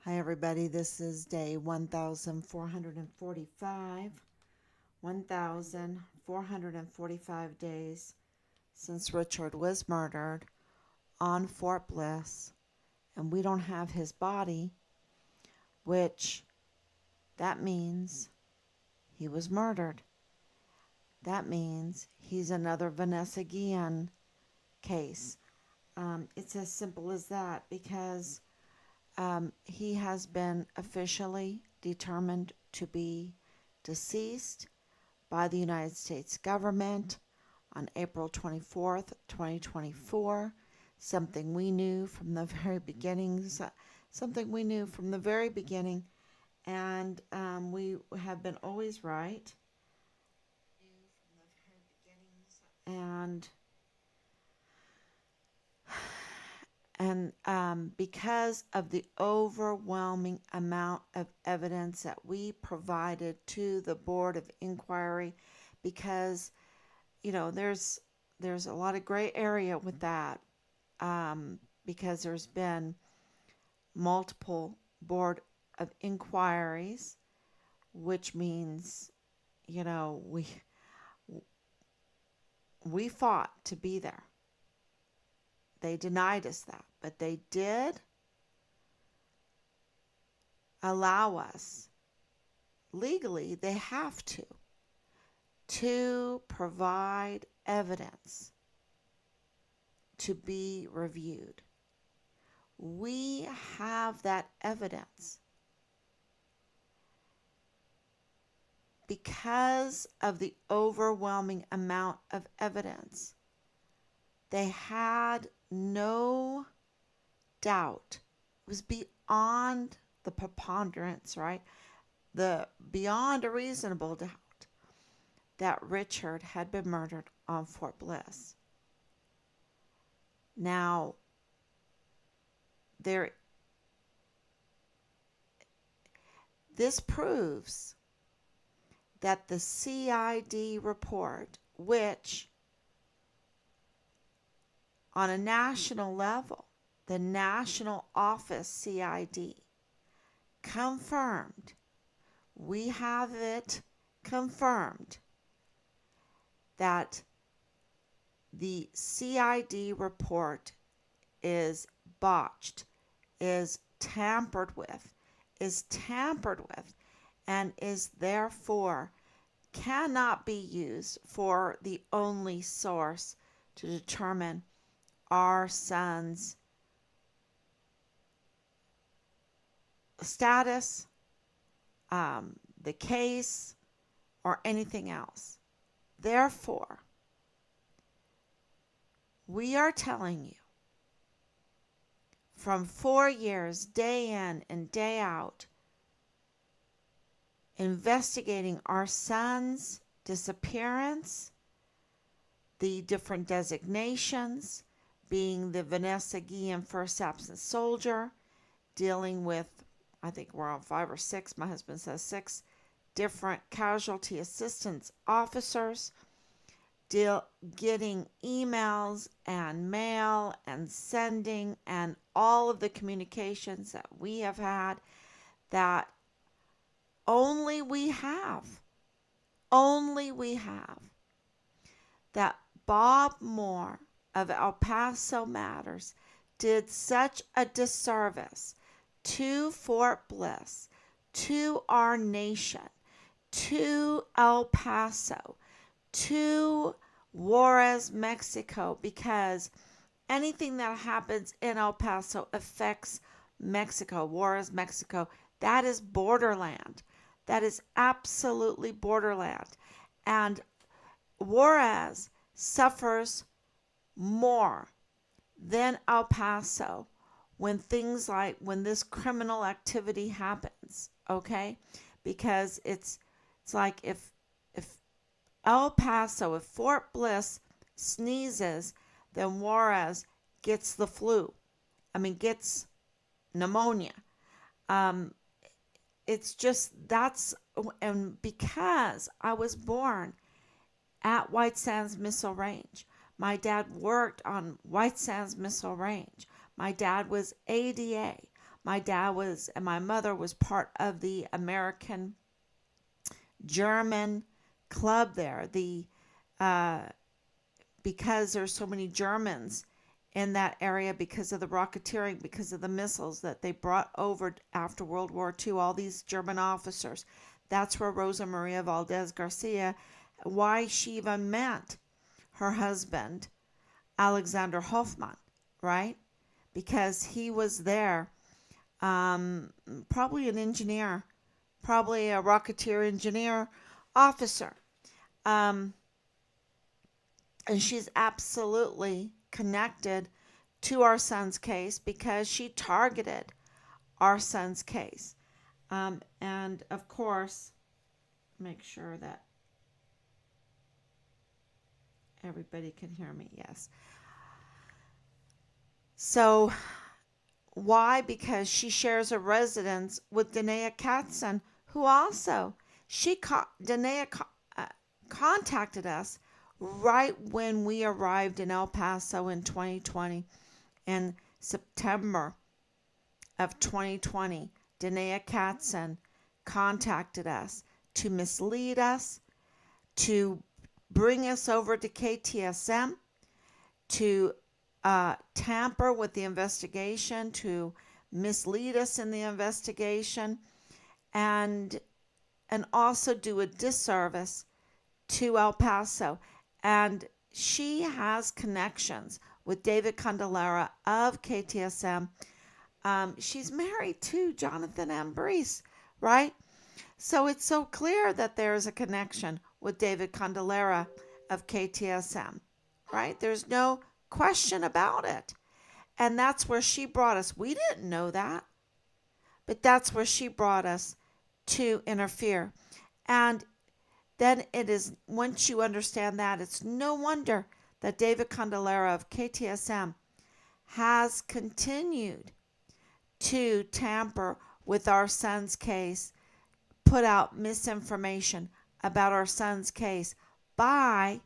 Hi everybody, this is day 1445. 1445 days since Richard was murdered on Fort Bliss, and we don't have his body, which that means he was murdered. That means he's another Vanessa Guillen case. It's as simple as that because he has been officially determined to be deceased by the United States government on April 24th, 2024. Something we knew from the very beginnings, and we have been always right. And because of the overwhelming amount of evidence that we provided to the Board of Inquiry, because there's a lot of gray area with that, because there's been multiple Board of Inquiries, which means we fought to be there. They denied us that, but they did allow us, legally they have to provide evidence to be reviewed. We have that evidence because of the overwhelming amount of evidence. They had no doubt. It was beyond the preponderance, right? Beyond a reasonable doubt that Richard had been murdered on Fort Bliss. Now, this proves that the CID report, which on a national level, the National Office CID confirmed, we have it confirmed, that the CID report is botched, is tampered with, and is therefore cannot be used for the only source to determine our son's status, the case, or anything else. Therefore, we are telling you, from 4 years, day in and day out, investigating our son's disappearance, the different designations, being the Vanessa Guillen First Absent Soldier, dealing with, I think we're on 5 or 6, my husband says 6, different casualty assistance officers, getting emails and mail and sending, and all of the communications that we have had, that only we have, that Bob Moore of El Paso Matters did such a disservice to Fort Bliss, to our nation, to El Paso, to Juarez, Mexico, because anything that happens in El Paso affects Mexico, Juarez, Mexico. That is borderland. That is absolutely borderland. And Juarez suffers more than El Paso when this criminal activity happens, okay? Because it's like if El Paso, if Fort Bliss sneezes, then Juarez gets the flu. Gets pneumonia. It's just, and because I was born at White Sands Missile Range, my dad worked on White Sands Missile Range. My dad was ADA. My dad was, and my mother was part of the American German club there. Uh, because there's so many Germans in that area because of the rocketeering, because of the missiles that they brought over after World War II, all these German officers. That's where Rosa Maria Valdez Garcia, why she even met her husband, Alexander Hoffman, right? Because he was there, probably an engineer, probably a rocketeer engineer officer. Um, and she's absolutely connected to our son's case because she targeted our son's case. And of course, make sure that everybody can hear me. Yes. So, why? Because she shares a residence with Danae Katzen, who also, Danae contacted us right when we arrived in El Paso in 2020. In September of 2020, Danae Katzen contacted us to mislead us, to bring us over to KTSM, to tamper with the investigation, to mislead us in the investigation, and also do a disservice to El Paso. And she has connections with David Candelara of KTSM. She's married to Jonathan Ambrose, right? So it's so clear that there's a connection with David Candelara of KTSM, right? There's no question about it. And that's where she brought us. We didn't know that, but that's where she brought us to interfere. And then it is, once you understand that, it's no wonder that David Candelara of KTSM has continued to tamper with our son's case, put out misinformation about our son's case by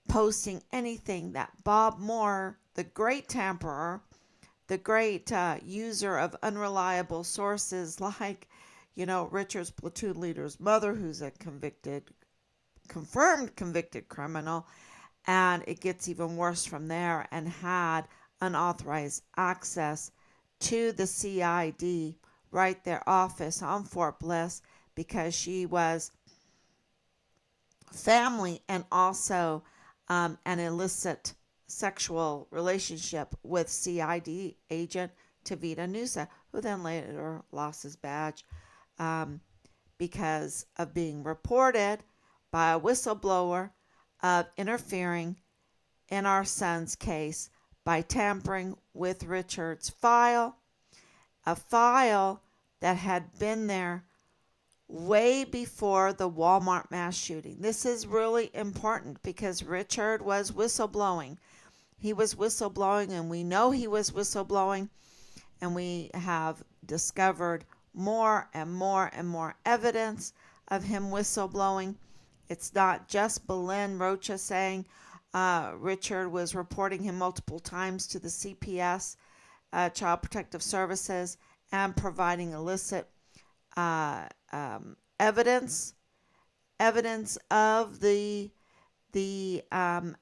posting anything that Bob Moore, the great tamperer, the great user of unreliable sources like, Richard's platoon leader's mother, who's a confirmed convicted criminal, and it gets even worse from there, and had unauthorized access to the CID, right, their office on Fort Bliss, because she was family and also an illicit sexual relationship with CID agent Tavita Nusa, who then later lost his badge because of being reported by a whistleblower of interfering in our son's case by tampering with Richard's file, a file that had been there way before the Walmart mass shooting. This is really important because Richard was whistleblowing. He was whistleblowing, and we know he was whistleblowing, and we have discovered more and more and more evidence of him whistleblowing. It's not just Belen Rocha saying Richard was reporting him multiple times to the CPS, Child Protective Services, and providing illicit evidence of the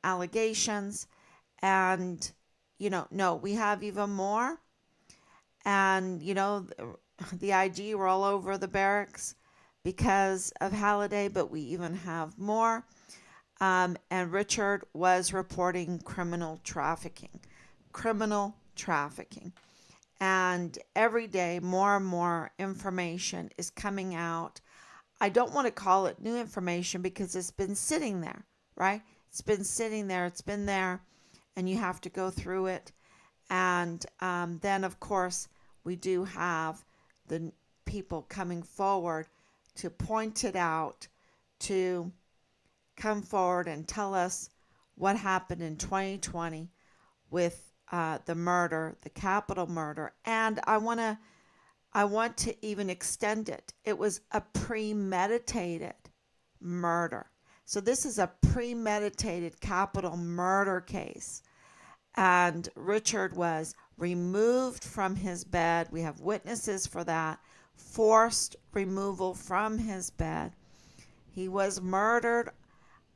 allegations. And no, we have even more. And the IG were all over the barracks because of Halliday, but we even have more. And Richard was reporting criminal trafficking. And every day, more and more information is coming out. I don't want to call it new information because it's been sitting there, right? It's been sitting there. It's been there, and you have to go through it. And then, of course, we do have the people coming forward to point it out, to come forward and tell us what happened in 2020 with the murder, the capital murder. And I want to even extend it. It was a premeditated murder. So this is a premeditated capital murder case. And Richard was removed from his bed. We have witnesses for that. Forced removal from his bed. He was murdered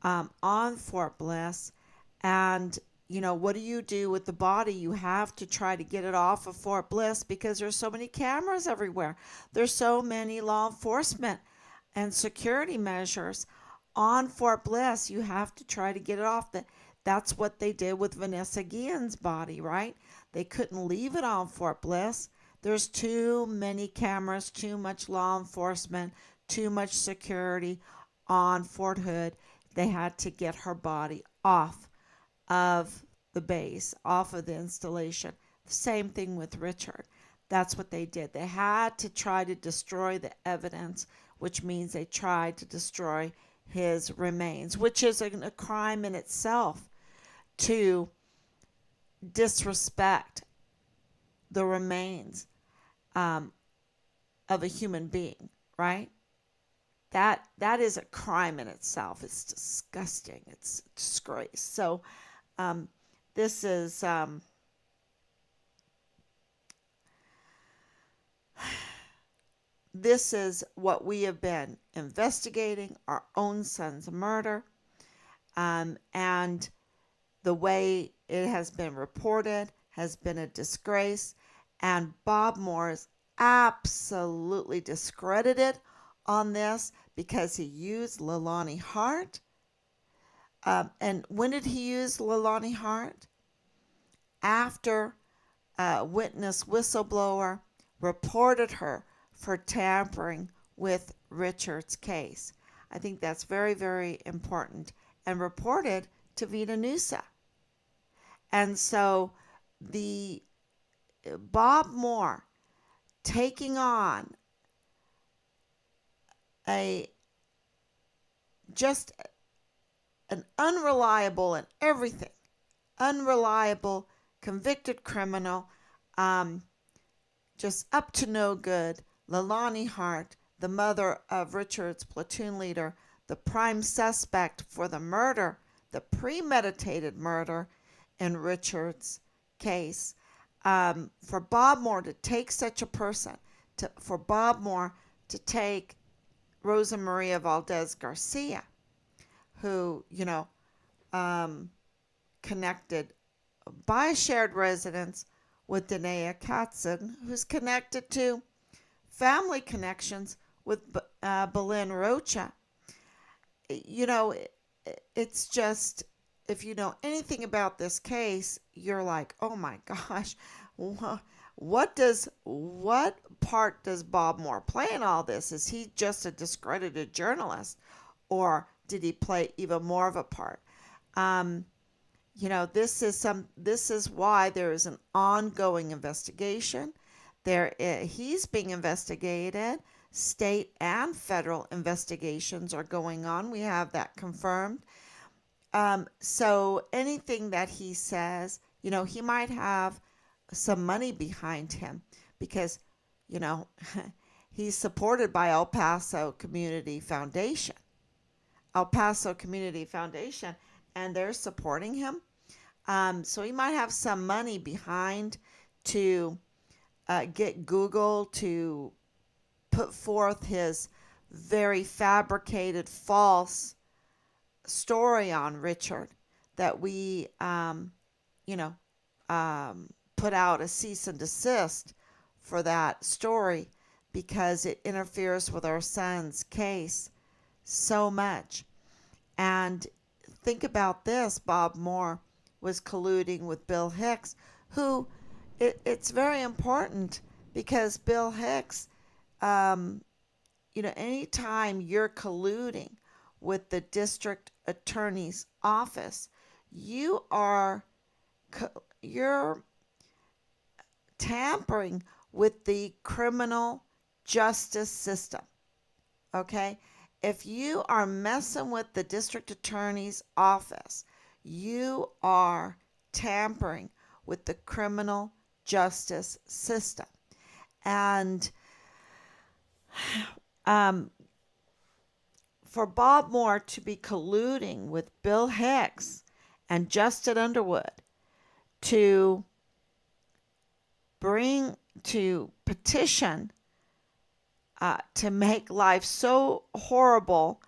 on Fort Bliss. And, what do you do with the body? You have to try to get it off of Fort Bliss because there's so many cameras everywhere. There's so many law enforcement and security measures on Fort Bliss. You have to try to get it off. That's what they did with Vanessa Guillen's body, right? They couldn't leave it on Fort Bliss. There's too many cameras, too much law enforcement, too much security on Fort Hood. They had to get her body off of the base, off of the installation. Same thing with Richard. That's what they did. They had to try to destroy the evidence, which means they tried to destroy his remains, which is a crime in itself to disrespect the remains of a human being, right? That is a crime in itself. It's disgusting. It's a disgrace. So this is this is what we have been investigating, our own son's murder, and the way it has been reported has been a disgrace, and Bob Moore is absolutely discredited on this because he used Leilani Hart. And when did he use Leilani Hart? After a witness whistleblower reported her for tampering with Richard's case. I think that's very, very important, and reported to Vita Nusa. And so the Bob Moore taking on just an unreliable and everything, unreliable convicted criminal, just up to no good, Leilani Hart, the mother of Richard's platoon leader, the prime suspect for the murder, the premeditated murder in Richard's case. For Bob Moore to take such a person, for Bob Moore to take Rosa Maria Valdez Garcia, who, connected by shared residence with Danae Katzen, who's connected to family connections with Belen Rocha. It's just, if you know anything about this case, you're like, oh my gosh, what part does Bob Moore play in all this? Is he just a discredited journalist, or did he play even more of a part? This is why there is an ongoing investigation. He's being investigated. State and federal investigations are going on. We have that confirmed. So anything that he says, he might have some money behind him because, he's supported by El Paso Community Foundation. And they're supporting him. So he might have some money behind to get Google to put forth his very fabricated, false story on Richard that we, put out a cease and desist for that story because it interferes with our son's case so much. And think about this, Bob Moore was colluding with Bill Hicks, who, it's very important because Bill Hicks, anytime you're colluding with the district attorney's office, you're tampering with the criminal justice system, okay? If you are messing with the district attorney's office, you are tampering with the criminal justice system. And for Bob Moore to be colluding with Bill Hicks and Justin Underwood to petition to make life so horrible,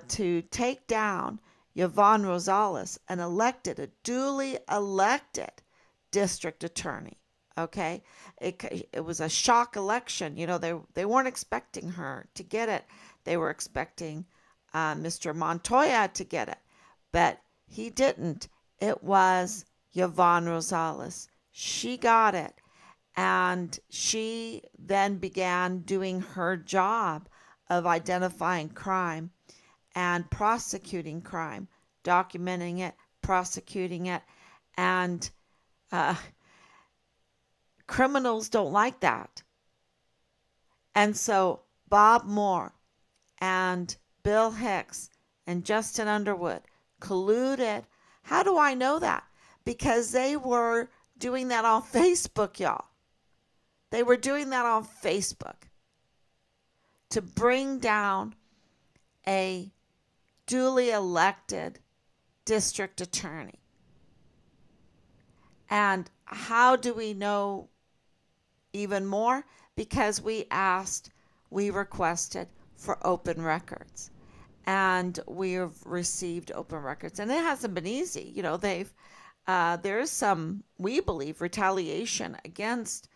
to take down Yvonne Rosales, a duly elected district attorney. Okay, it was a shock election. They weren't expecting her to get it. They were expecting Mr. Montoya to get it, but he didn't. It was Yvonne Rosales. She got it, and she then began doing her job of identifying crime and prosecuting crime, documenting it, prosecuting it, and criminals don't like that. And so Bob Moore and Bill Hicks and Justin Underwood colluded. How do I know that? Because they were doing that on Facebook, y'all. They were doing that on Facebook to bring down a duly elected district attorney. And how do we know even more? Because we requested for open records, and we've received open records, and it hasn't been easy. There's some, we believe, retaliation against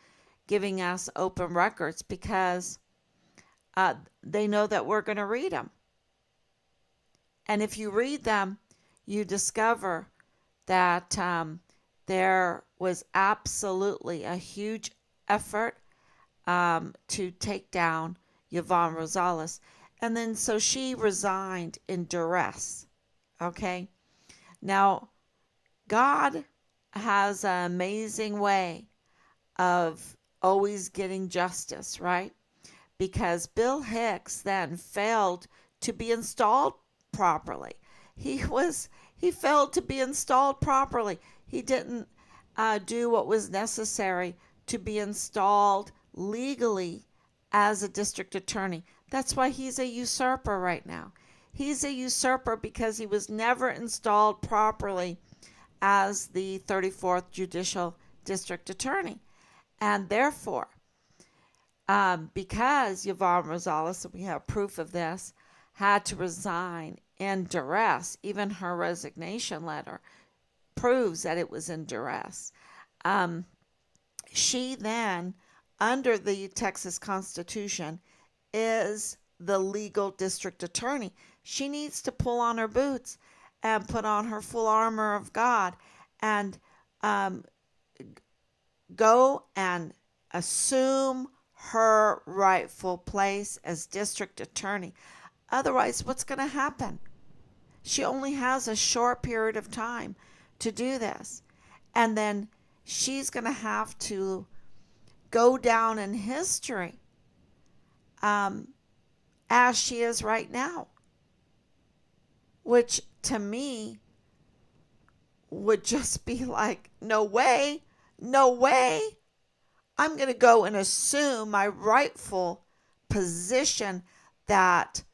giving us open records because they know that we're going to read them. And if you read them, you discover that there was absolutely a huge effort to take down Yvonne Rosales. And then so she resigned in duress. Okay? Now, God has an amazing way of always getting justice, right? Because Bill Hicks then failed to be installed properly. He failed to be installed properly. He didn't do what was necessary to be installed legally as a district attorney. That's why he's a usurper right now. He's a usurper because he was never installed properly as the 34th Judicial District Attorney. And therefore, because Yvonne Rosales, and we have proof of this, had to resign in duress, even her resignation letter proves that it was in duress. She then, under the Texas Constitution, is the legal district attorney. She needs to pull on her boots and put on her full armor of God and go and assume her rightful place as district attorney. Otherwise, what's going to happen? She only has a short period of time to do this. And then she's going to have to go down in history as she is right now. Which to me would just be like, no way, no way. I'm going to go and assume my rightful position that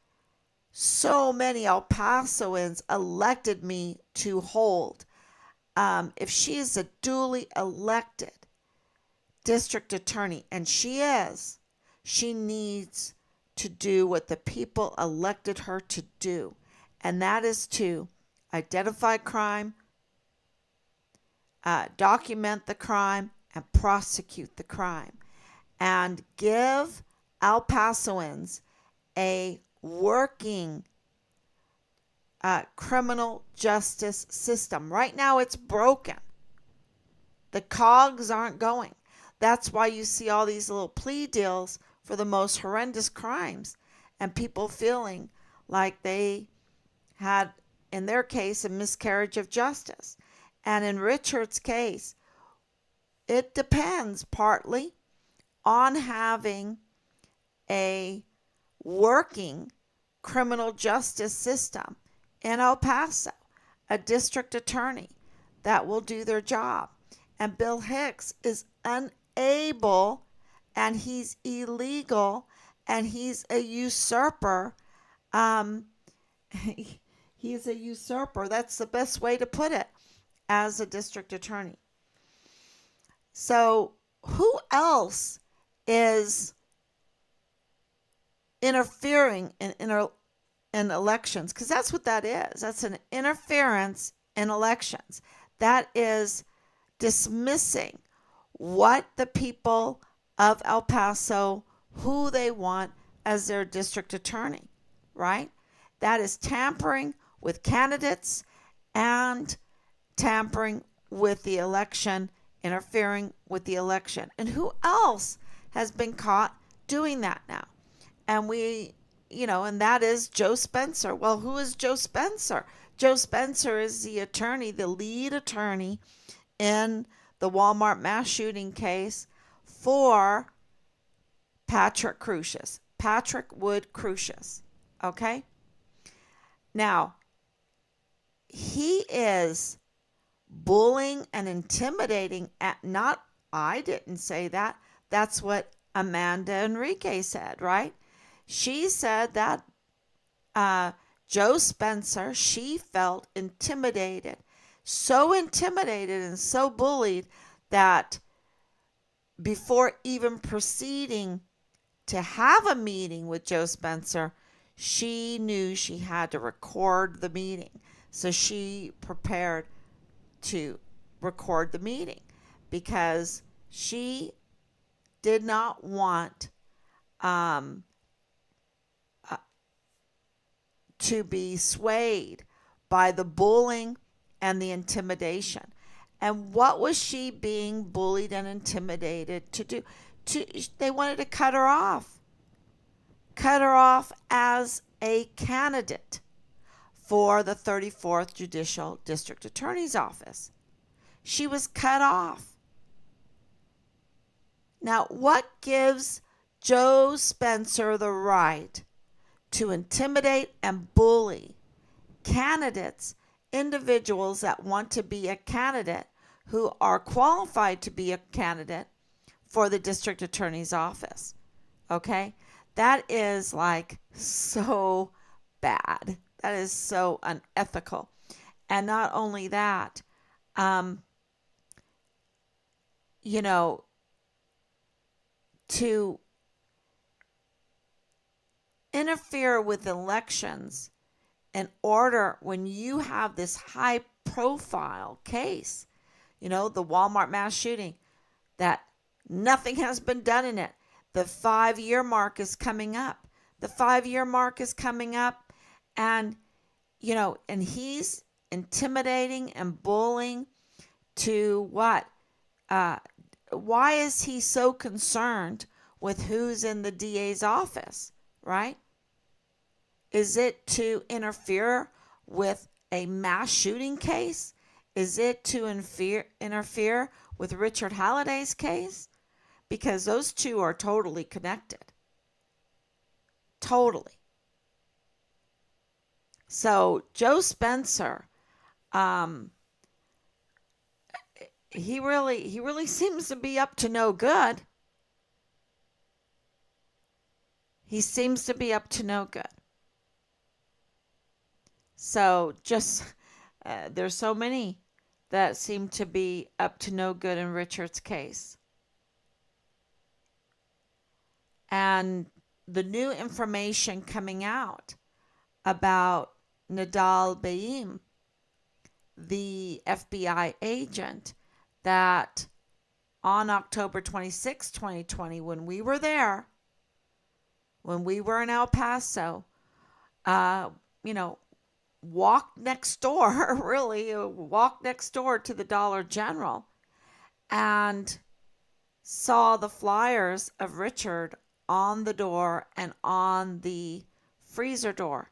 so many El Pasoans elected me to hold. If she is a duly elected district attorney, and she is, she needs to do what the people elected her to do, and that is to identify crime, document the crime, and prosecute the crime, and give El Pasoans a working criminal justice system. Right now it's broken. The cogs aren't going. That's why you see all these little plea deals for the most horrendous crimes, and people feeling like they had, in their case, a miscarriage of justice. And in Richard's case, it depends partly on having a working criminal justice system in El Paso, a district attorney that will do their job. And Bill Hicks is unable, and he's illegal, and he's a usurper. He's a usurper. That's the best way to put it, as a district attorney. So who else is interfering in elections? Because that's what that is. That's an interference in elections. That is dismissing what the people of El Paso, who they want as their district attorney, right? That is tampering with candidates and tampering with the election, interfering with the election. And who else has been caught doing that now? And and that is Joe Spencer. Well, who is Joe Spencer? Joe Spencer is the attorney, the lead attorney in the Walmart mass shooting case for Patrick Wood Crucius. Okay? Now, he is bullying and intimidating I didn't say that. That's what Amanda Enrique said, right? She said that Joe Spencer, she felt intimidated, so intimidated and so bullied that before even proceeding to have a meeting with Joe Spencer, she knew she had to record the meeting. So she prepared to record the meeting because she did not want to be swayed by the bullying and the intimidation. And what was she being bullied and intimidated to do? They wanted to cut her off. Cut her off as a candidate for the 34th Judicial District Attorney's Office. She was cut off. Now, what gives Joe Spencer the right to intimidate and bully candidates, individuals that want to be a candidate, who are qualified to be a candidate for the district attorney's office? Okay? That is like so bad. That is so unethical. And not only that, to interfere with elections in order when you have this high profile case, the Walmart mass shooting, that nothing has been done in it. The 5-year mark is coming up. And, and he's intimidating and bullying to what? Why is he so concerned with who's in the DA's office, right? Is it to interfere with a mass shooting case? Is it to interfere with Richard Halliday's case? Because those two are totally connected. Totally. So Joe Spencer, he really seems to be up to no good. He seems to be up to no good. So just there's so many that seem to be up to no good in Richard's case. And the new information coming out about Nadal Baim, the FBI agent that on October 26, 2020, when we were there, when we were in El Paso, walked next door, walked next door to the Dollar General and saw the flyers of Richard on the door and on the freezer door,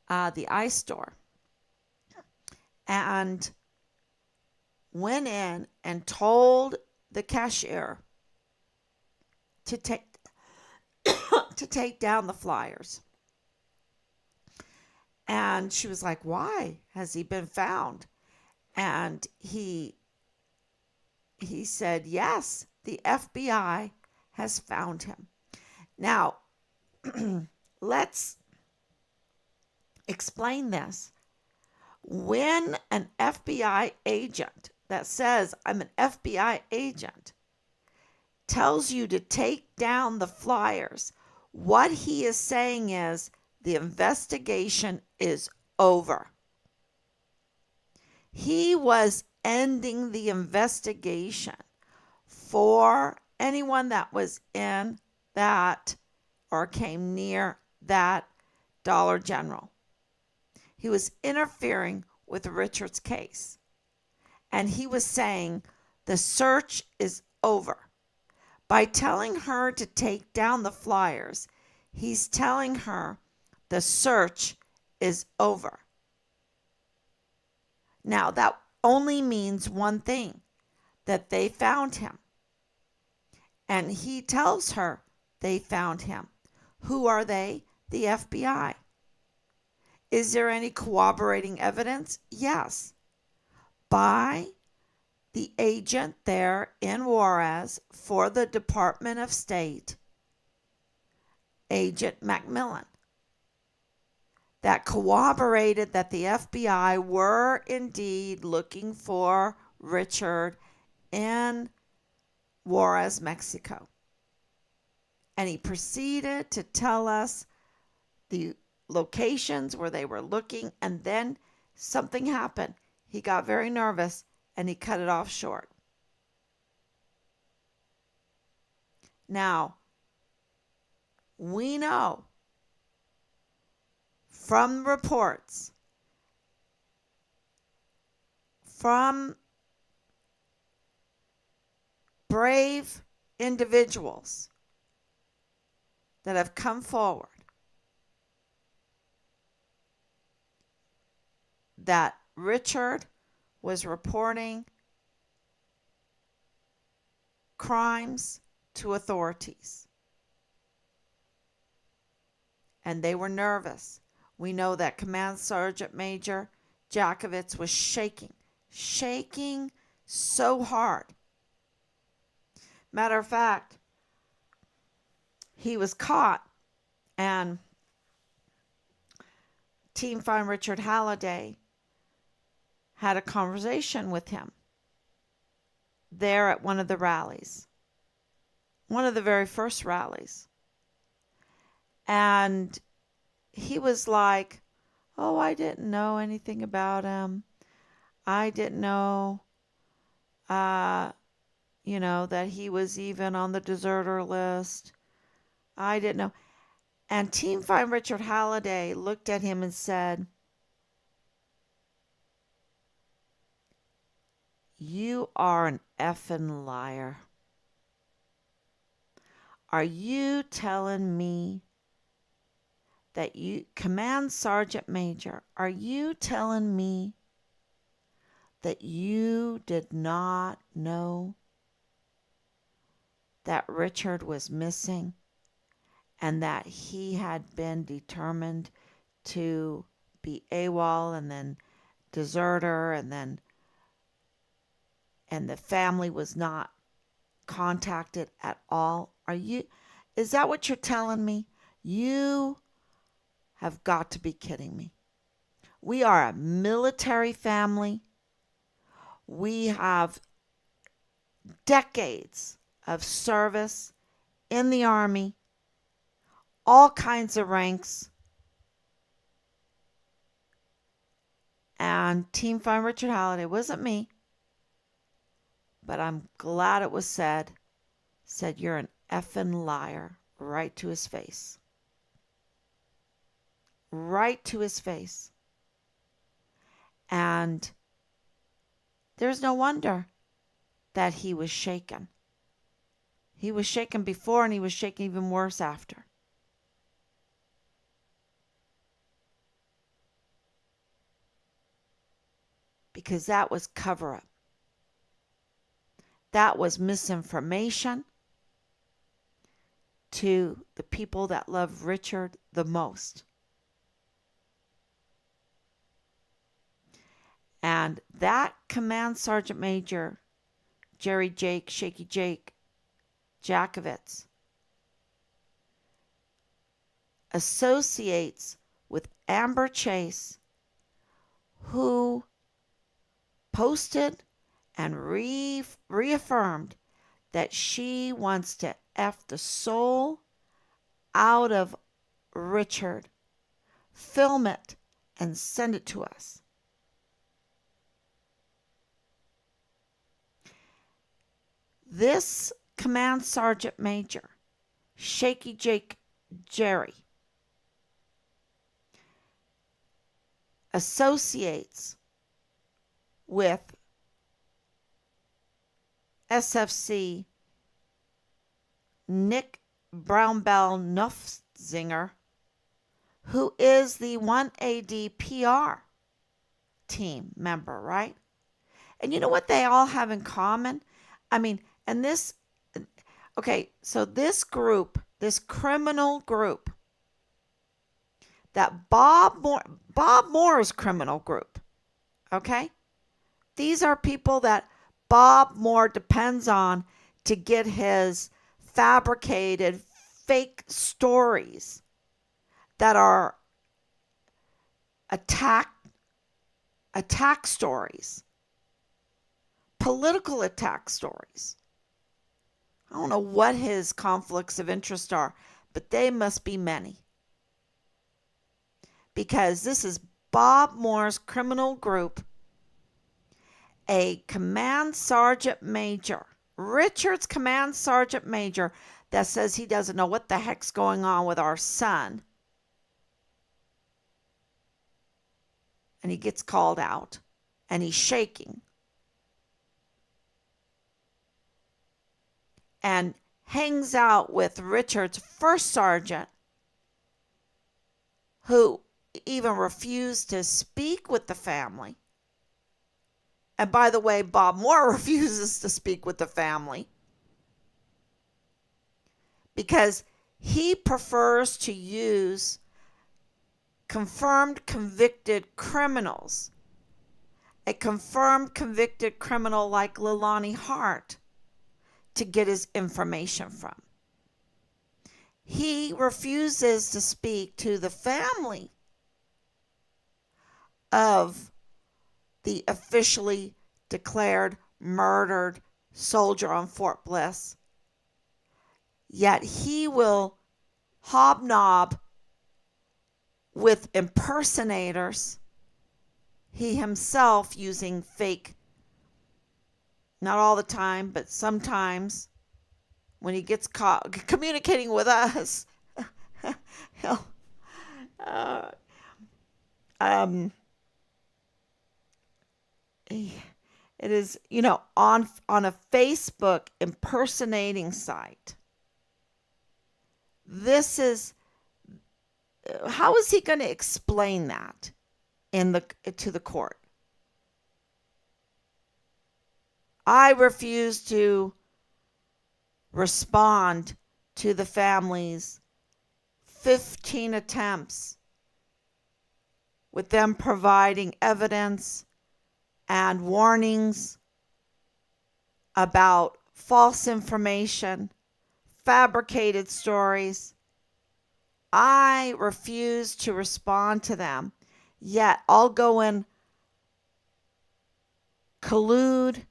the ice door, and went in and told the cashier to take down the flyers. And she was like, "Why? Has he been found?" And he said, "Yes, the FBI has found him." Now, let's explain this. When an FBI agent that says, "I'm an FBI agent," tells you to take down the flyers, what he is saying is the investigation is over. He was ending the investigation for anyone that was in that or came near that Dollar General. He was interfering with Richard's case. And he was saying the search is over. By telling her to take down the flyers, he's telling her the search is over. Now, that only means one thing, that they found him. And he tells her they found him. Who are they? The FBI. Is there any corroborating evidence? Yes. By the agent there in Juarez for the Department of State, Agent Macmillan, that corroborated that the FBI were indeed looking for Richard in Juarez, Mexico. And he proceeded to tell us the locations where they were looking, and then something happened. He got very nervous and he cut it off short. Now, we know from reports from brave individuals that have come forward that Richard was reporting crimes to authorities. And they were nervous. We know that Command Sergeant Major Jakovitz was shaking so hard. Matter of fact, he was caught, and Team Find Richard Halliday had a conversation with him there at one of the rallies, one of the very first rallies. And he was like, oh, I didn't know anything about him. I didn't know, that he was even on the deserter list. I didn't know. And Team Find Richard Halliday looked at him and said, you are an effing liar. Are you telling me that you, Command Sergeant Major, are you telling me that you did not know that Richard was missing and that he had been determined to be AWOL and then deserter and the family was not contacted at all? Is that what you're telling me? You have got to be kidding me. We are a military family. We have decades of service in the Army, all kinds of ranks. And Team Find Richard Halliday wasn't me, but I'm glad it was said you're an effing liar right to his face. Right to his face. And there's no wonder that he was shaken. He was shaken before, and he was shaken even worse after. Because that was cover-up. That was misinformation to the people that love Richard the most. And that Command Sergeant Major, Shaky Jake Jakovitz, associates with Amber Chase, who posted and reaffirmed that she wants to F the soul out of Richard, film it, and send it to us. This Command Sergeant Major, Shaky Jake Jerry, associates with SFC Nick Brownbell Nuffzinger, who is the 1AD PR team member, right? And you know what they all have in common? I mean, and this, okay, so this group, this criminal group, that Bob Moore's criminal group, okay? These are people that Bob Moore depends on to get his fabricated fake stories that are attack stories, political attack stories. I don't know what his conflicts of interest are, but they must be many. Because this is Bob Moore's criminal group, a Command Sergeant Major, Richard's Command Sergeant Major, that says he doesn't know what the heck's going on with our son. And he gets called out, and he's shaking. And hangs out with Richard's first sergeant, who even refused to speak with the family. And by the way, Bob Moore refuses to speak with the family because he prefers to use confirmed convicted criminals. A confirmed convicted criminal like Leilani Hart to get his information from. He refuses to speak to the family of the officially declared murdered soldier on Fort Bliss. Yet he will hobnob with impersonators, he himself using fake, not all the time, but sometimes when he gets caught communicating with us, he'll, it is, on a Facebook impersonating site. This is, how is he going to explain that to the court? I refuse to respond to the family's 15 attempts with them providing evidence and warnings about false information, fabricated stories. I refuse to respond to them, yet I'll go and collude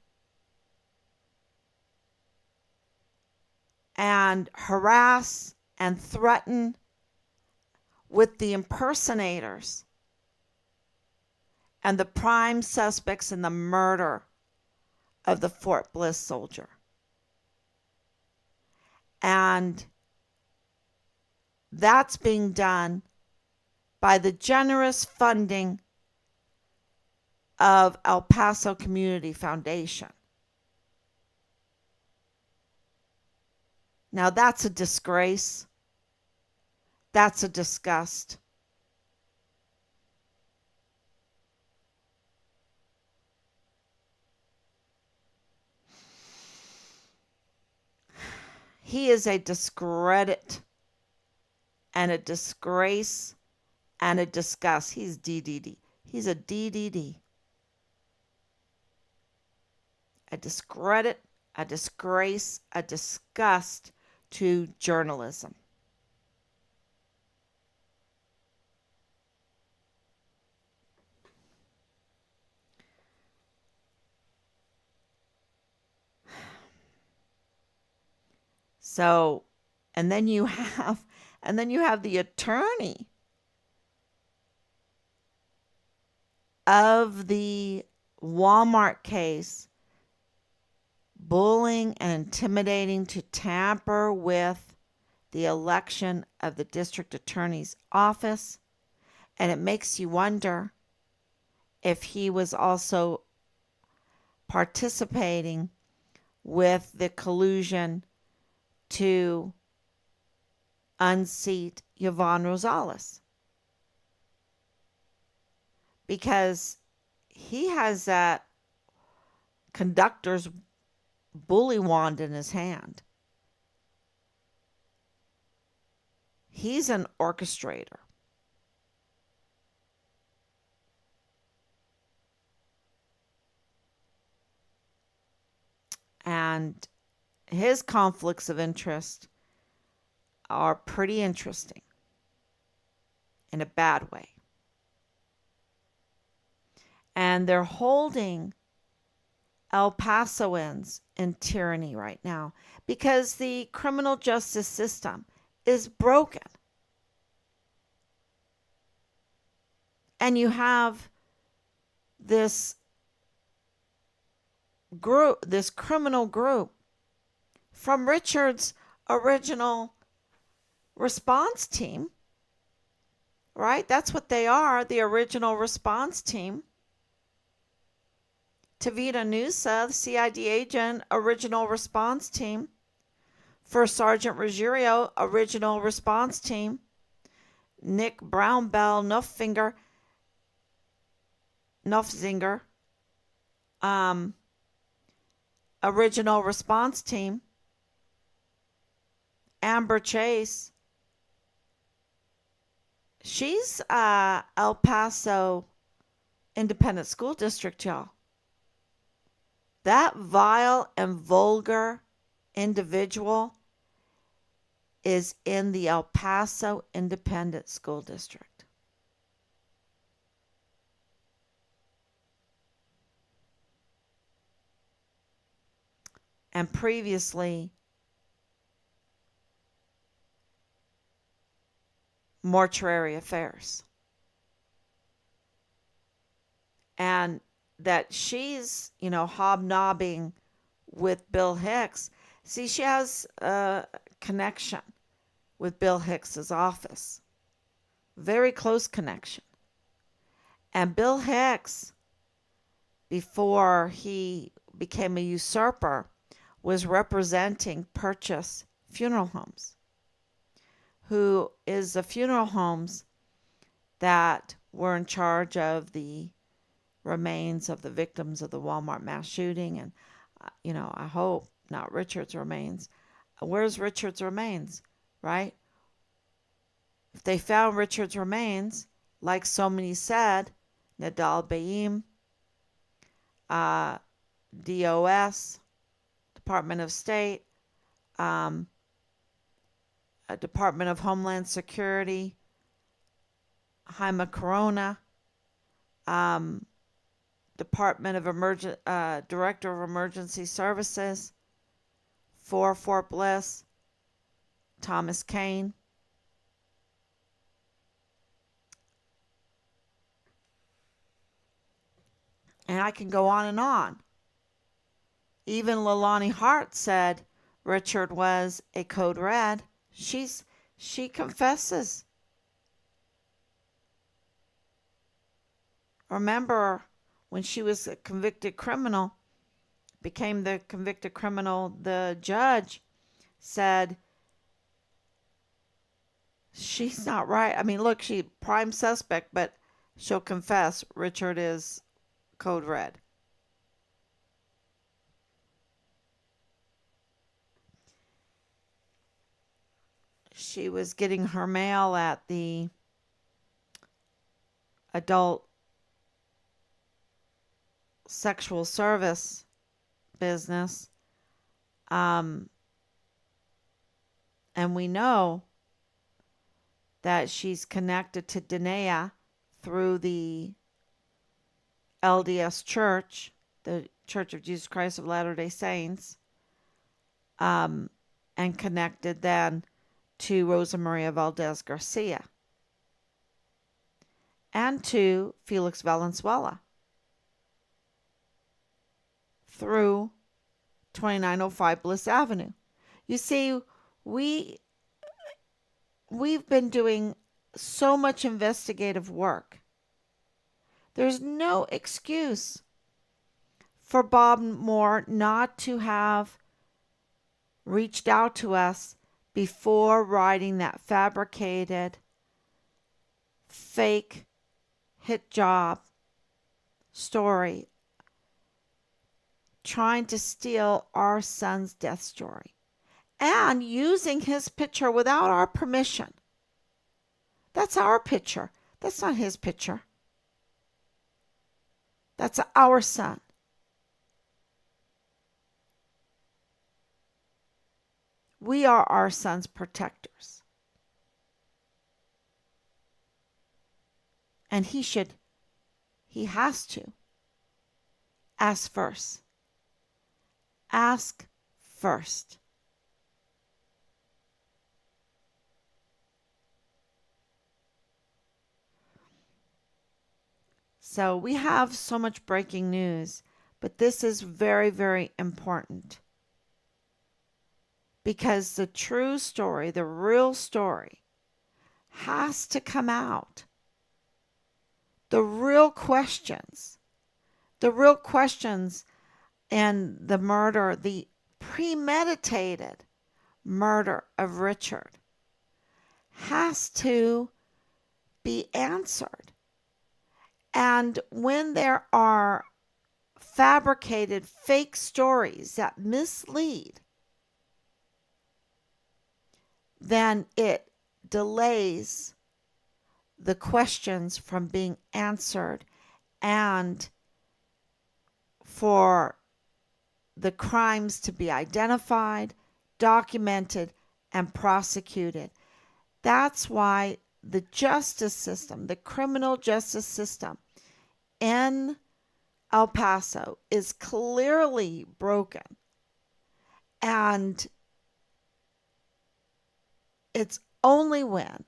and harass and threaten with the impersonators and the prime suspects in the murder of the Fort Bliss soldier. And that's being done by the generous funding of El Paso Community Foundation. Now that's a disgrace. That's a disgust. He is a discredit and a disgrace and a disgust. He's DDD. He's a DDD. A discredit, a disgrace, a disgust to journalism. So, and then you have the attorney of the Walmart case bullying and intimidating to tamper with the election of the district attorney's office. And it makes you wonder if he was also participating with the collusion to unseat Yvonne Rosales. Because he has that conductor's bully wand in his hand. He's an orchestrator. And his conflicts of interest are pretty interesting in a bad way. And they're holding El Pasoans in tyranny right now because the criminal justice system is broken. And you have this group, this criminal group from Richard's original response team, right? That's what they are, the original response team. Tavita Nusa, the CID agent, original response team. First Sergeant Ruggiero, original response team. Nick Brownbell, Nofzinger, original response team. Amber Chase, she's El Paso Independent School District, y'all. That vile and vulgar individual is in the El Paso Independent School District. And previously, mortuary affairs. And that she's, hobnobbing with Bill Hicks. See, she has a connection with Bill Hicks's office. Very close connection. And Bill Hicks, before he became a usurper, was representing Purchase Funeral Homes, who is the funeral homes that were in charge of the remains of the victims of the Walmart mass shooting. And, I hope not Richard's remains. Where's Richard's remains, right? If they found Richard's remains, like so many said, Nadal Baim, DOS, Department of State, Department of Homeland Security, Jaime Corona, Department of Director of Emergency Services for Fort Bliss, Thomas Kane. And I can go on and on. Even Leilani Hart said Richard was a code red. She confesses. Remember when she was a convicted criminal, became the convicted criminal, the judge said she's not right. I mean, look, she prime suspect, but she'll confess Richard is code red. She was getting her mail at the adult sexual service business. And we know that she's connected to Danae through the LDS Church, the Church of Jesus Christ of Latter-day Saints. And and connected then to Rosa Maria Valdez Garcia and to Felix Valenzuela through 2905 Bliss Avenue. You see, we've been doing so much investigative work. There's no excuse for Bob Moore not to have reached out to us before writing that fabricated, fake hit job story trying to steal our son's death story and using his picture without our permission. That's our picture. That's not his picture. That's our son. We are our son's protectors. And he has to ask first. Ask first. So we have so much breaking news, but this is very, very important. Because the true story, the real story, has to come out. The real questions and the murder, the premeditated murder of Richard has to be answered. And when there are fabricated fake stories that mislead, then it delays the questions from being answered and for the crimes to be identified, documented, and prosecuted. That's why the justice system, the criminal justice system in El Paso is clearly broken. And it's only when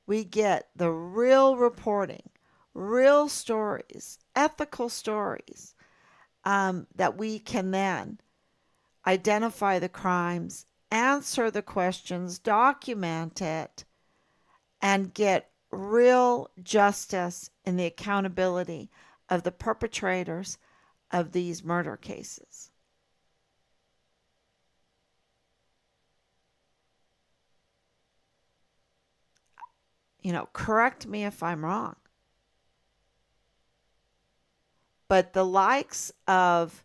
we get the real reporting, real stories, ethical stories, that we can then identify the crimes, answer the questions, document it, and get real justice in the accountability of the perpetrators of these murder cases. Correct me if I'm wrong. But the likes of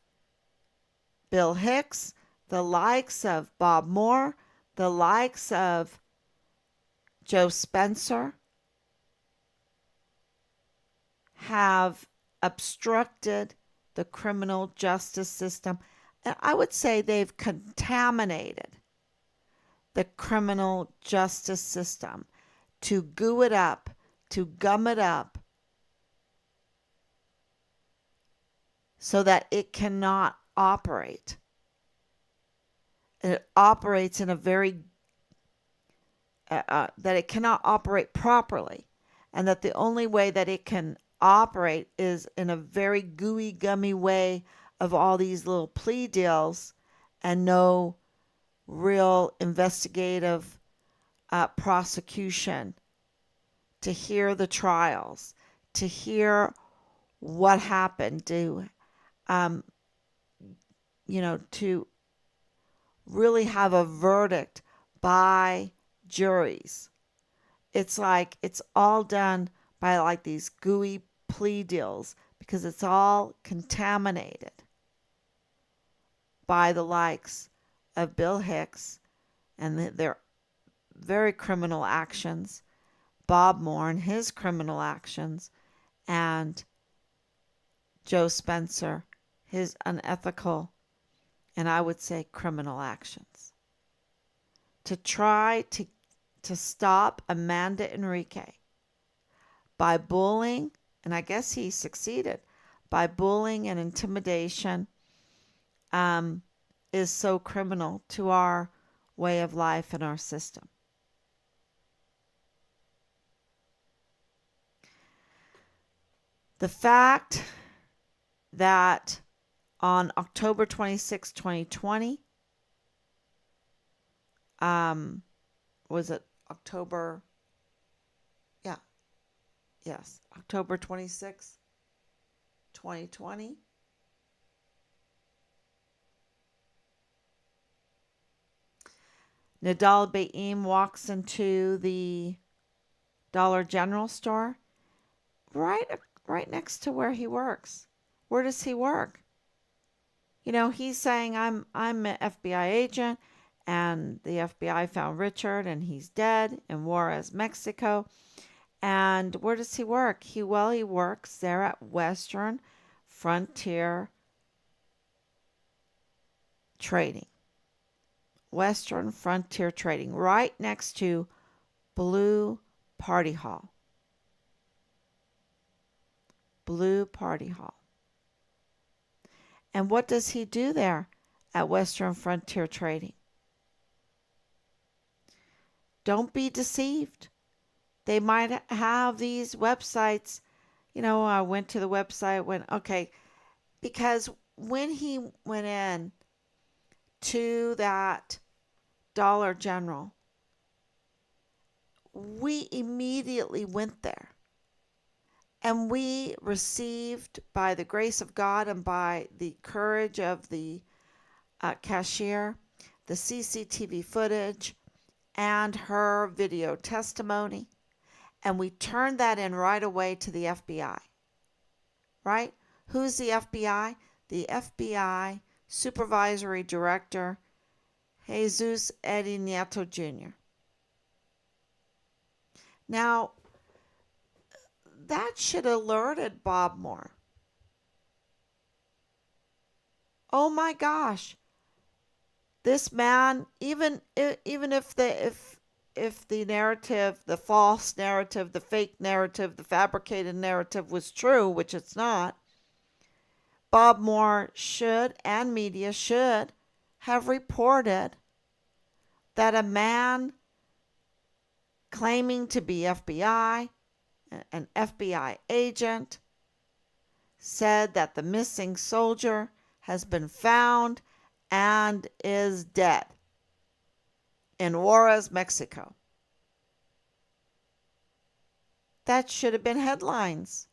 Bill Hicks, the likes of Bob Moore, the likes of Joe Spencer have obstructed the criminal justice system. And I would say they've contaminated the criminal justice system to goo it up, to gum it up, so that it cannot operate. It operates in a very, that it cannot operate properly, and that the only way that it can operate is in a very gooey, gummy way of all these little plea deals and no real investigative prosecution to hear the trials, to hear what happened, to really have a verdict by juries. It's like it's all done by like these gooey plea deals because it's all contaminated by the likes of Bill Hicks and their very criminal actions, Bob Moore and his criminal actions, and Joe Spencer, his unethical and I would say criminal actions. To try to stop Amanda Enrique by bullying, and I guess he succeeded, by bullying and intimidation is so criminal to our way of life in our system. The fact that on October 26, 2020, was it October? Yeah, yes, October 26, 2020. Nadal Baim walks into the Dollar General store right next to where he works. Where does he work? You know, he's saying I'm an FBI agent and the FBI found Richard and he's dead in Juarez, Mexico. And where does he work? He works there at Western Frontier Trading. Western Frontier Trading, right next to Blue Party Hall. Blue Party Hall. And what does he do there at Western Frontier Trading? Don't be deceived. They might have these websites. You know, I went to the website, okay, because when he went in to that Dollar General, we immediately went there. And we received, by the grace of God and by the courage of the cashier, the CCTV footage and her video testimony. And we turned that in right away to the FBI. Right? Who's the FBI? The FBI Supervisory Director, Jesus Eddie Nieto Jr. Now, that should have alerted Bob Moore. Oh my gosh. This man, even if the narrative, the false narrative, the fake narrative, the fabricated narrative was true, which it's not, Bob Moore should, and media should, have reported that a man claiming to be FBI, an FBI agent, said that the missing soldier has been found and is dead in Juarez, Mexico. That should have been headlines.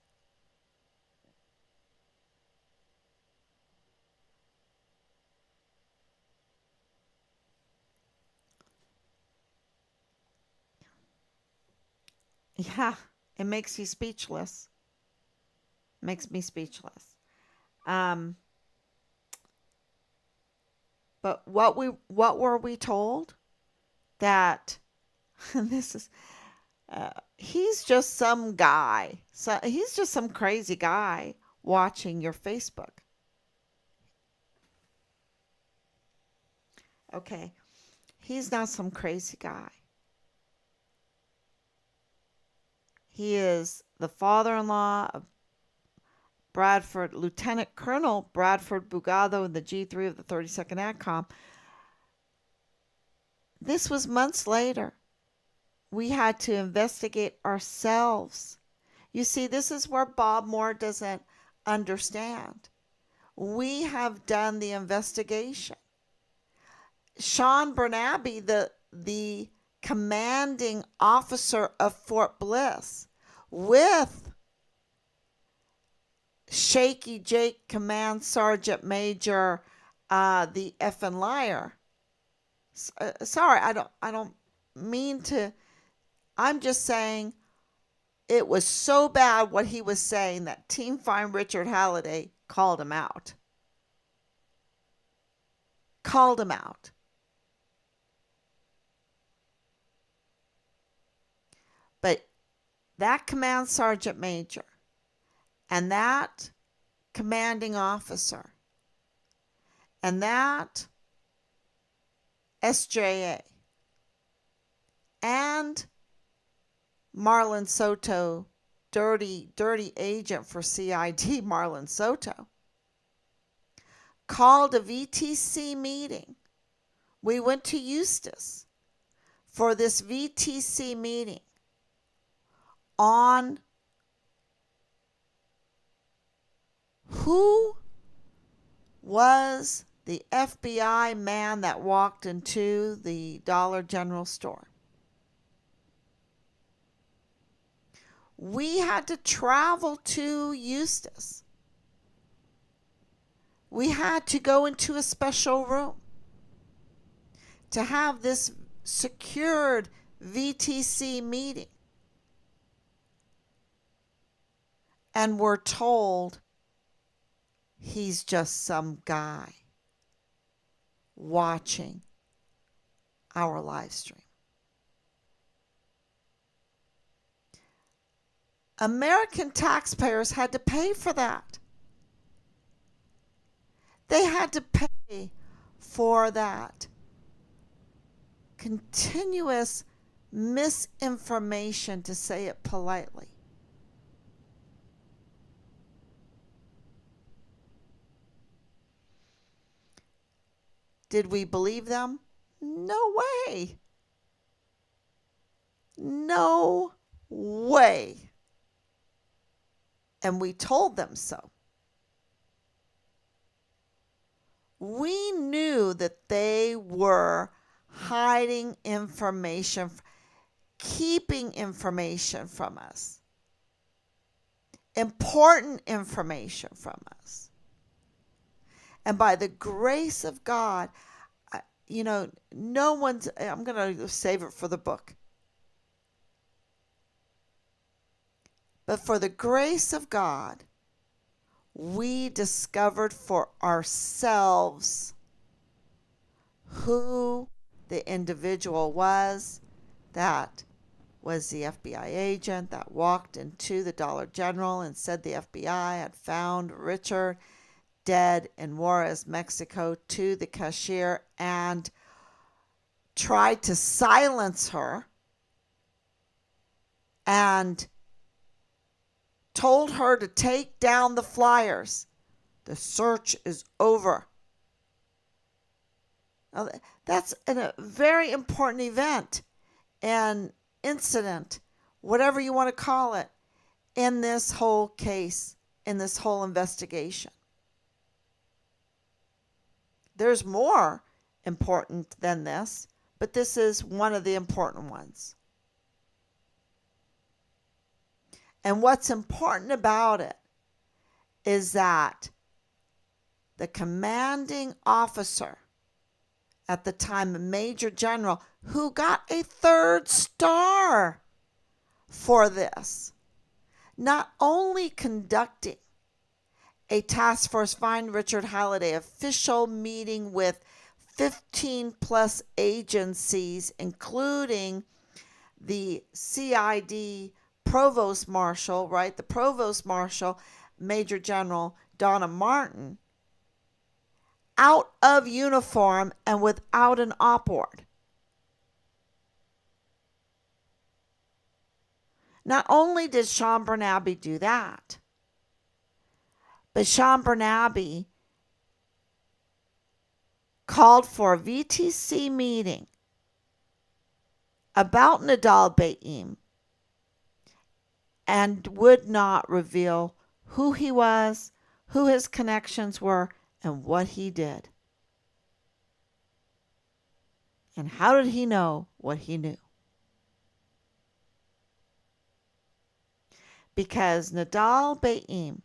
Yeah, it makes you speechless. Makes me speechless. But what were we told? That this is he's just some guy. So he's just some crazy guy watching your Facebook. Okay. He's not some crazy guy. He is the father-in-law of Bradford, Lieutenant Colonel Bradford Bugado in the G3 of the 32nd ATCOM. This was months later. We had to investigate ourselves. You see, this is where Bob Moore doesn't understand. We have done the investigation. Sean Bernabe, the commanding officer of Fort Bliss, with Shaky Jake Command Sergeant Major, the effing liar. Sorry, I don't mean to. I'm just saying it was so bad what he was saying that Team Fine Richard Halliday called him out. Called him out. But that Command Sergeant Major and that commanding officer and that SJA and Marlon Soto, dirty agent for CID, Marlon Soto, called a VTC meeting we went to Eustis for this VTC meeting on who was the FBI man that walked into the Dollar General store. We had to travel to Eustis. We had to go into a special room to have this secured VTC meeting. And we're told he's just some guy watching our live stream. American taxpayers had to pay for that. They had to pay for that continuous misinformation, to say it politely. Did we believe them? No way. No way. And we told them so. We knew that they were hiding information, keeping information from us, important information from us. And by the grace of God, no one's, I'm going to save it for the book. But for the grace of God, we discovered for ourselves who the individual was that was the FBI agent that walked into the Dollar General and said the FBI had found Richard dead in Juarez, Mexico, to the cashier and tried to silence her and told her to take down the flyers. The search is over. Now, that's a very important event and incident, whatever you want to call it, in this whole case, in this whole investigation. There's more important than this, but this is one of the important ones. And what's important about it is that the commanding officer at the time, a major general, who got a 3rd star for this, not only conducting a task force find Richard Halliday official meeting with 15 plus agencies, including the CID Provost Marshal, right? The Provost Marshal, Major General Donna Martin, out of uniform and without an op ord. Not only did Sean Bernabe do that, but Sean Bernabe called for a VTC meeting about Nadal Baim and would not reveal who he was, who his connections were, and what he did. And how did he know what he knew? Because Nadal Baim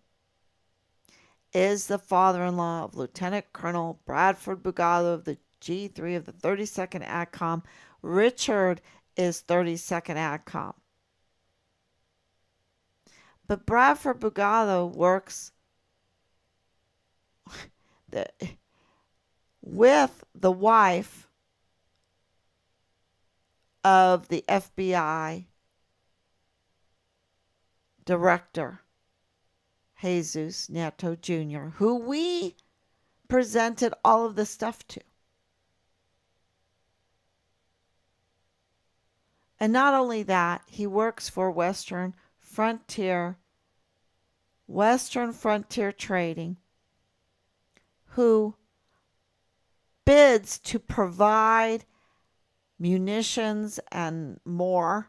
is the father-in-law of Lieutenant Colonel Bradford Bugado of the G3 of the 32nd ADCOM. Richard is 32nd ADCOM. But Bradford Bugado works with the wife of the FBI director, Jesus Nieto Jr., who we presented all of the stuff to. And not only that, he works for Western Frontier Trading, who bids to provide munitions and more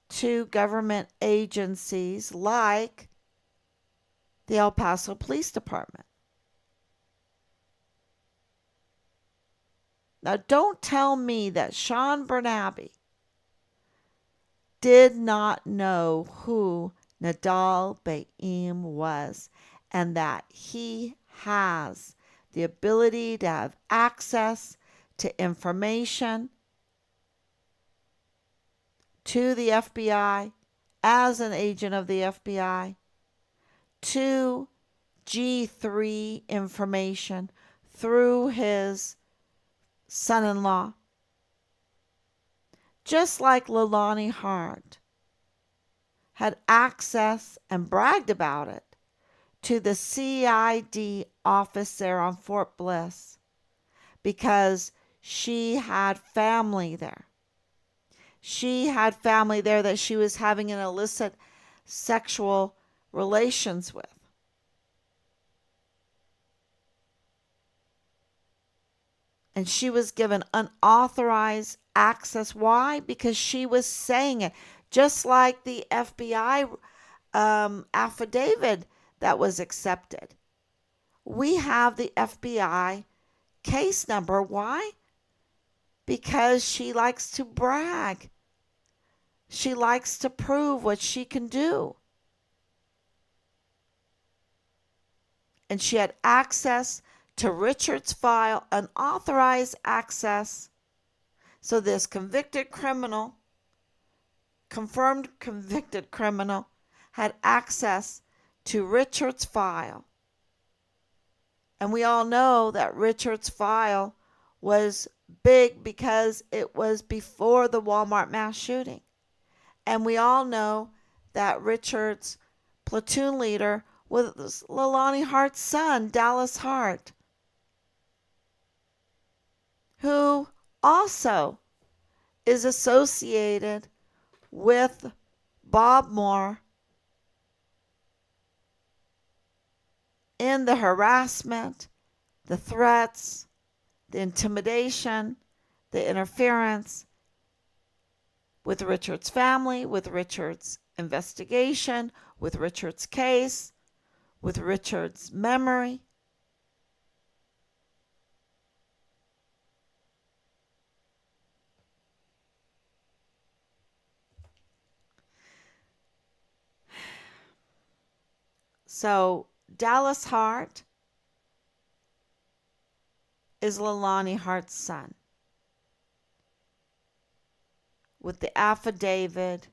to government agencies like the El Paso Police Department. Now, don't tell me that Sean Bernabe did not know who Nadal Baim was and that he has the ability to have access to information to the FBI as an agent of the FBI, to G3 information through his son-in-law, just like Leilani Hart had access and bragged about it to the CID office there on Fort Bliss because she had family there. She had family there that she was having an illicit sexual relations with. And she was given unauthorized access. Why? Because she was saying it. Just like the FBI affidavit that was accepted. We have the FBI case number. Why? Because she likes to brag. She likes to prove what she can do. And she had access to Richard's file, unauthorized access. So this convicted criminal, confirmed convicted criminal, had access to Richard's file. And we all know that Richard's file was big because it was before the Walmart mass shooting. And we all know that Richard's platoon leader was Leilani Hart's son, Dallas Hart, who also is associated with Bob Moore in the harassment, the threats, the intimidation, the interference with Richard's family, with Richard's investigation, with Richard's case, with Richard's memory. So Dallas Hart is Leilani Hart's son, with the affidavit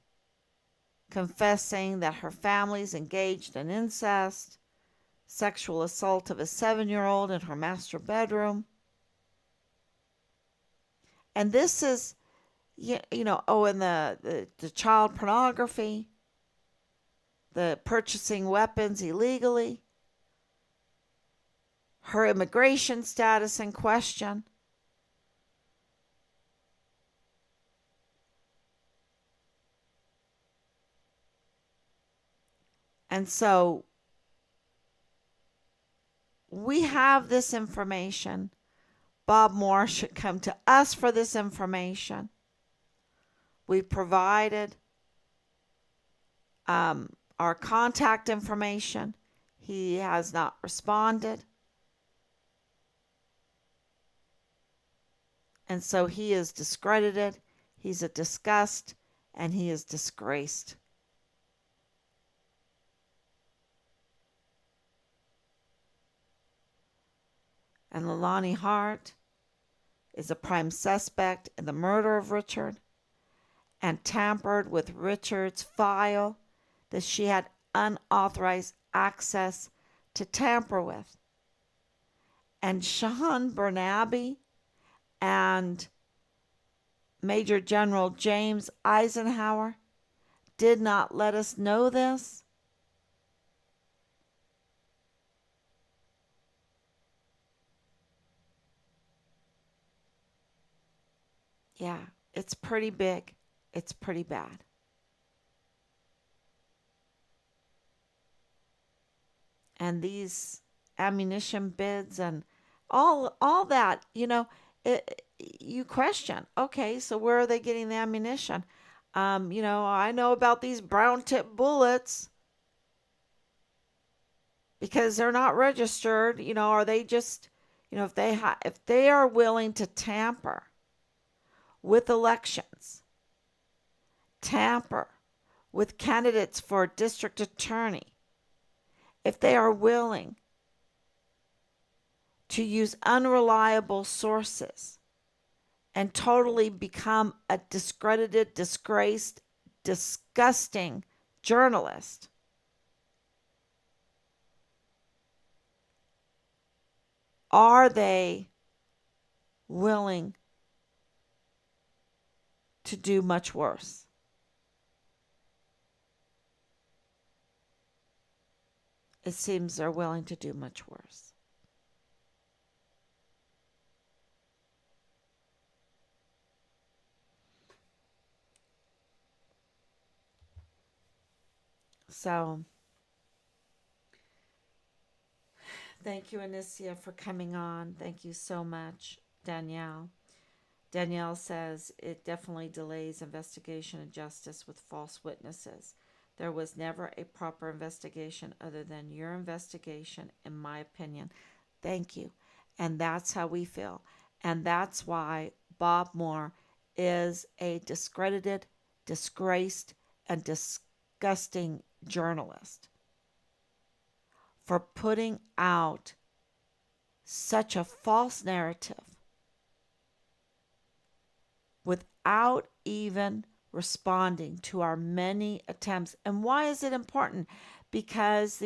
confessing that her family's engaged in incest, sexual assault of a 7-year-old in her master bedroom. And this is, and the child pornography, the purchasing weapons illegally, her immigration status in question. And so we have this information. Bob Moore should come to us for this information. We provided our contact information. He has not responded. And so he is discredited, he's a disgust, and he is disgraced. And Leilani Hart is a prime suspect in the murder of Richard and tampered with Richard's file that she had unauthorized access to tamper with. And Sean Bernabe and Major General James Eisenhower did not let us know this. Yeah, it's pretty big. It's pretty bad. And these ammunition bids and all that, you question, okay, so where are they getting the ammunition? I know about these brown tip bullets because they're not registered. Are they just, if they are willing to tamper with elections, tamper with candidates for district attorney, if they are willing to use unreliable sources and totally become a discredited, disgraced, disgusting journalist, are they willing to do much worse? It seems they're willing to do much worse. So, thank you, Anicia, for coming on. Thank you so much, Danielle. Danielle says it definitely delays investigation and justice with false witnesses. There was never a proper investigation other than your investigation, in my opinion. Thank you. And that's how we feel. And that's why Bob Moore is a discredited, disgraced, and disgusting journalist for putting out such a false narrative without even responding to our many attempts. And why is it important? Because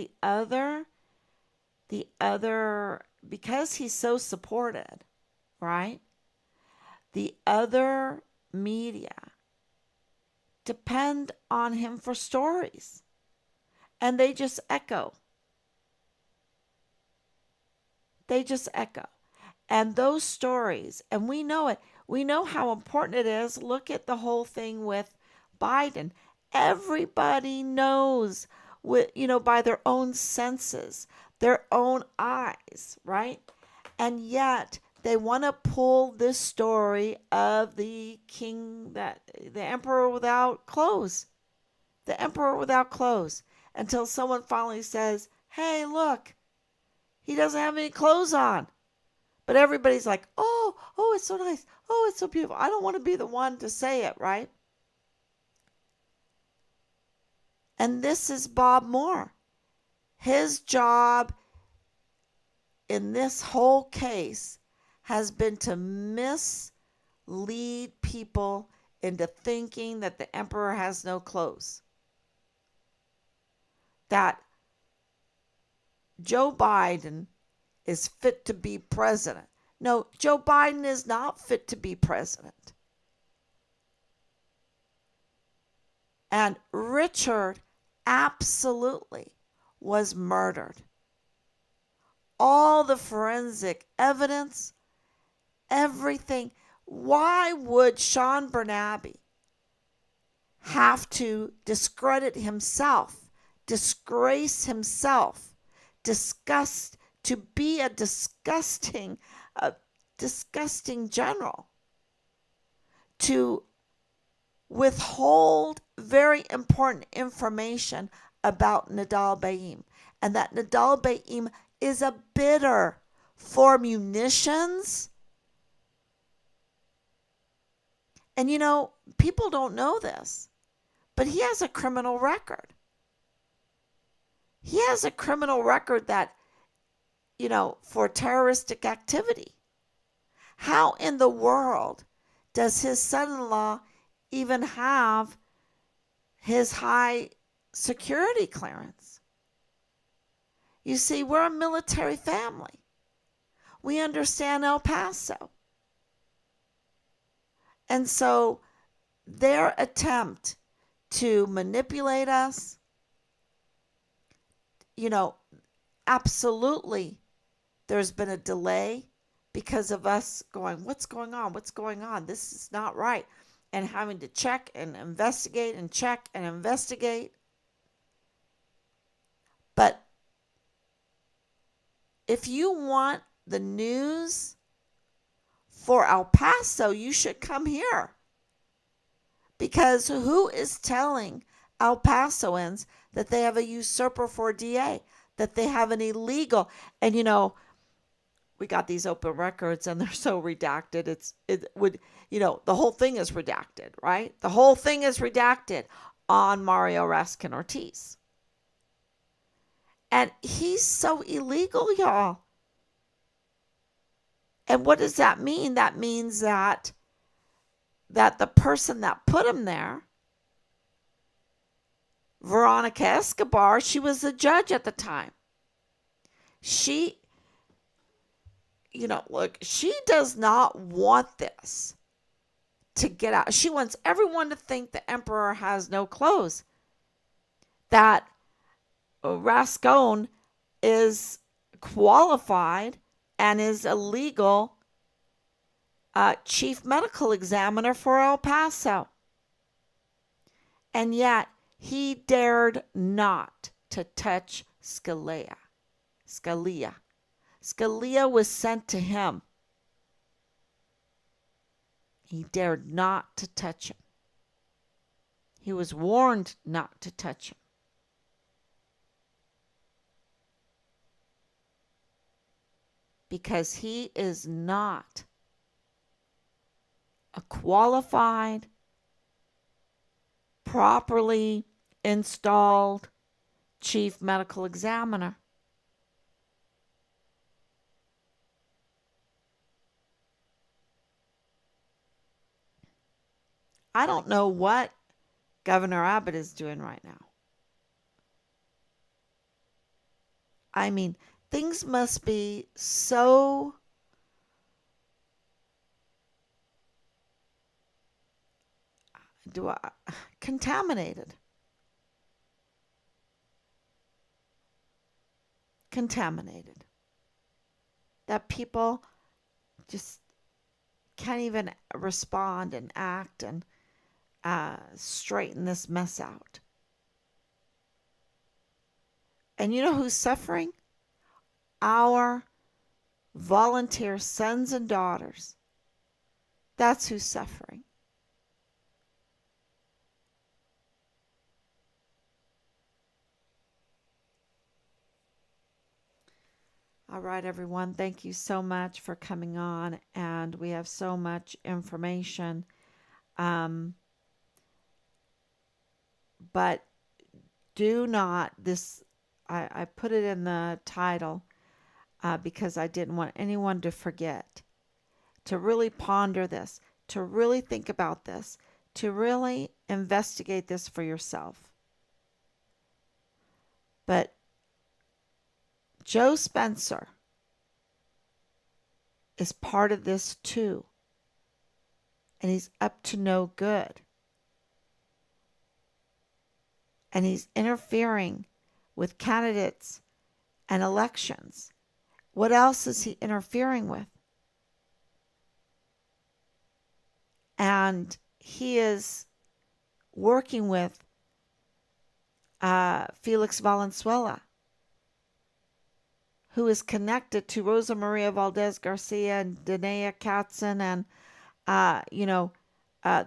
because he's so supported, right? The other media depend on him for stories, and they just echo. And those stories, and we know it. We know how important it is. Look at the whole thing with Biden. Everybody knows, by their own senses, their own eyes, right? And yet they want to pull this story of the emperor without clothes, until someone finally says, "Hey, look, he doesn't have any clothes on." But everybody's like, oh, it's so nice. Oh, it's so beautiful. I don't want to be the one to say it, right? And this is Bob Moore. His job in this whole case has been to mislead people into thinking that the emperor has no clothes. That Joe Biden is fit to be president. No, Joe Biden is not fit to be president. And Richard absolutely was murdered. All the forensic evidence, everything. Why would Sean Bernabe have to discredit himself, disgrace himself, to be a disgusting general, to withhold very important information about Nadal Baim, and that Nadal Baim is a bidder for munitions? And people don't know this, but he has a criminal record. He has a criminal record that, for terroristic activity. How in the world does his son-in-law even have his high security clearance? You see, we're a military family. We understand El Paso. And so their attempt to manipulate us, absolutely there's been a delay because of us going, what's going on? What's going on? This is not right. And having to check and investigate and check and investigate. But if you want the news for El Paso, you should come here. Because who is telling El Pasoans that they have a usurper for DA, that they have an illegal, and we got these open records and they're so redacted. The whole thing is redacted, right? The whole thing is redacted on Mario Raskin Ortiz. And he's so illegal, y'all. And what does that mean? That means that the person that put him there, Veronica Escobar, she was the judge at the time. She, look, she does not want this to get out. She wants everyone to think the emperor has no clothes. That Rascon is qualified and is a legal chief medical examiner for El Paso. And yet, he dared not to touch Scalia. Scalia was sent to him. He dared not to touch him. He was warned not to touch him. Because he is not a qualified, properly installed chief medical examiner. I don't know what Governor Abbott is doing right now. I mean, things must be so contaminated. That people just can't even respond and act and straighten this mess out. And you know who's suffering? Our volunteer sons and daughters. That's who's suffering. All right, everyone. Thank you so much for coming on. And we have so much information. But do not, I put it in the title because I didn't want anyone to forget to really ponder this, to really think about this, to really investigate this for yourself. But Joe Spencer is part of this too. And he's up to no good. And he's interfering with candidates and elections. What else is he interfering with? And he is working with Felix Valenzuela, who is connected to Rosa Maria Valdez Garcia and Danae Katzen and,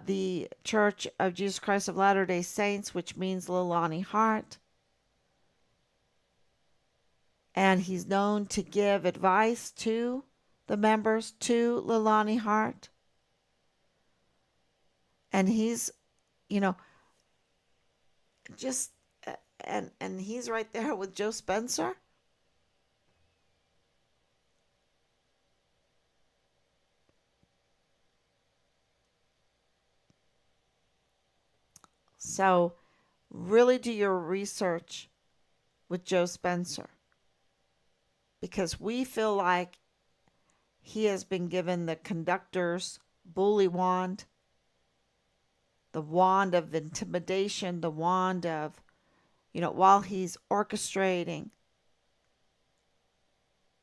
the Church of Jesus Christ of Latter-day Saints, which means Lilani Hart. And he's known to give advice to the members, to Lilani Hart. And he's, and he's right there with Joe Spencer. So really do your research with Joe Spencer, because we feel like he has been given the conductor's bully wand, the wand of intimidation, the wand of, while he's orchestrating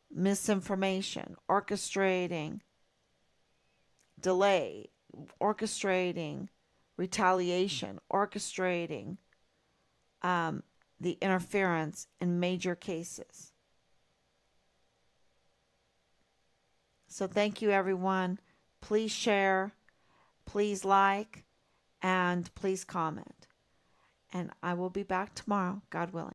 misinformation, orchestrating delay, orchestrating retaliation, orchestrating the interference in major cases. So thank you, everyone. Please share, please like, and please comment. And I will be back tomorrow, God willing.